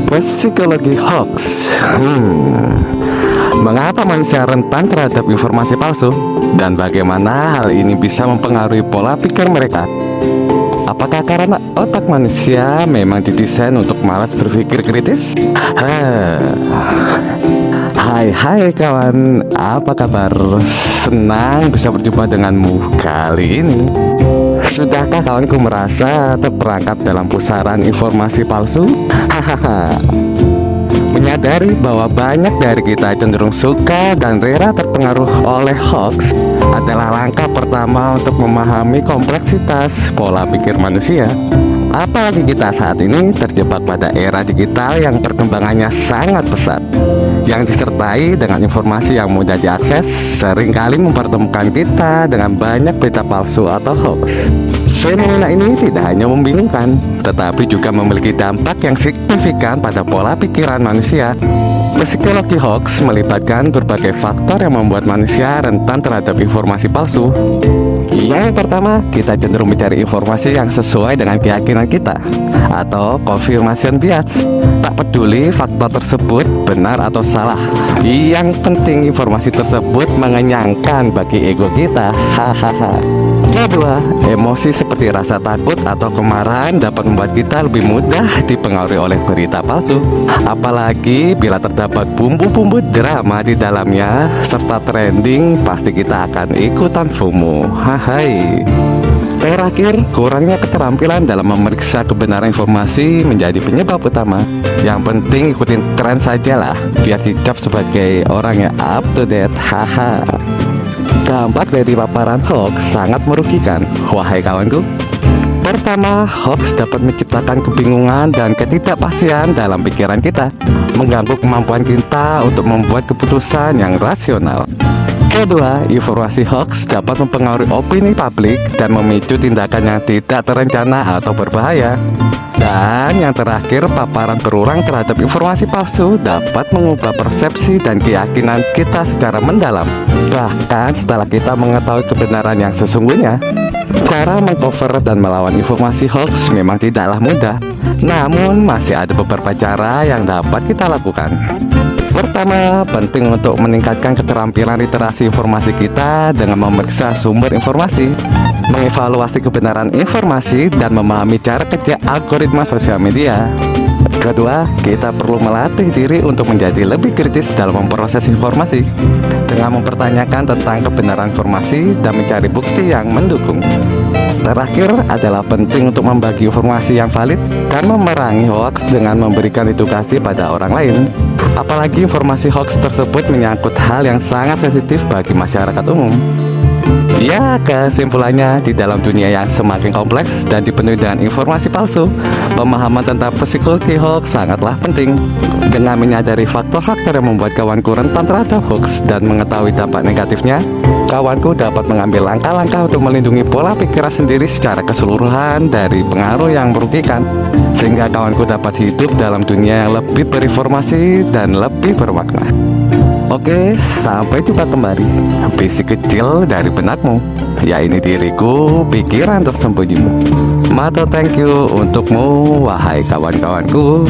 Psikologi hoax. Mengapa manusia rentan terhadap informasi palsu? Dan bagaimana hal ini bisa mempengaruhi pola pikir mereka? Apakah karena otak manusia memang didesain untuk malas berpikir kritis? Hai kawan, apa kabar? Senang bisa berjumpa denganmu kali ini. Sudahkah kawanku merasa terperangkap dalam pusaran informasi palsu? Menyadari bahwa banyak dari kita cenderung suka dan rela terpengaruh oleh hoax adalah langkah pertama untuk memahami kompleksitas pola pikir manusia. Apalagi kita saat ini terjebak pada era digital yang perkembangannya sangat pesat, yang disertai dengan informasi yang mudah diakses, seringkali mempertemukan kita dengan banyak berita palsu atau hoax. Fenomena ini tidak hanya membingungkan, tetapi juga memiliki dampak yang signifikan pada pola pikiran manusia. Psikologi hoax melibatkan berbagai faktor yang membuat manusia rentan terhadap informasi palsu. Yang pertama, kita cenderung mencari informasi yang sesuai dengan keyakinan kita, atau confirmation bias. Tak peduli fakta tersebut benar atau salah, yang penting informasi tersebut mengenyangkan bagi ego kita. Kedua, emosi seperti rasa takut atau kemarahan dapat membuat kita lebih mudah dipengaruhi oleh berita palsu, apalagi bila terdapat bumbu-bumbu drama di dalamnya serta trending, pasti kita akan ikutan FOMO. Terakhir, kurangnya keterampilan dalam memeriksa kebenaran informasi menjadi penyebab utama. Yang penting ikutin tren sajalah, biar dicap sebagai orang yang up to date. Dampak dari paparan hoax sangat merugikan, wahai kawanku. Pertama, hoax dapat menciptakan kebingungan dan ketidakpastian dalam pikiran kita, mengganggu kemampuan kita untuk membuat keputusan yang rasional. Kedua, informasi hoax dapat mempengaruhi opini publik dan memicu tindakan yang tidak terencana atau berbahaya. Dan yang terakhir, paparan berulang terhadap informasi palsu dapat mengubah persepsi dan keyakinan kita secara mendalam. Bahkan setelah kita mengetahui kebenaran yang sesungguhnya. Cara mengcover dan melawan informasi hoax memang tidaklah mudah, namun masih ada beberapa cara yang dapat kita lakukan. Pertama, penting untuk meningkatkan keterampilan literasi informasi kita dengan memeriksa sumber informasi, mengevaluasi kebenaran informasi, dan memahami cara kerja algoritma sosial media. Kedua, kita perlu melatih diri untuk menjadi lebih kritis dalam memproses informasi, dengan mempertanyakan tentang kebenaran informasi dan mencari bukti yang mendukung. Terakhir adalah penting untuk membagi informasi yang valid dan memerangi hoax dengan memberikan edukasi pada orang lain. Apalagi informasi hoax tersebut menyangkut hal yang sangat sensitif bagi masyarakat umum. Ya, kesimpulannya, di dalam dunia yang semakin kompleks dan dipenuhi dengan informasi palsu, pemahaman tentang psikologi hoax sangatlah penting. Dengan menyadari faktor-faktor yang membuat kawanku rentan terhadap hoax dan mengetahui dampak negatifnya, kawanku dapat mengambil langkah-langkah untuk melindungi pola pikiran sendiri secara keseluruhan dari pengaruh yang merugikan, sehingga kawanku dapat hidup dalam dunia yang lebih berinformasi dan lebih bermakna. Oke, sampai jumpa kembali. Bisik kecil dari benakmu, ya ini diriku, pikiran tersembunyimu. Mato thank you untukmu, wahai kawan-kawanku.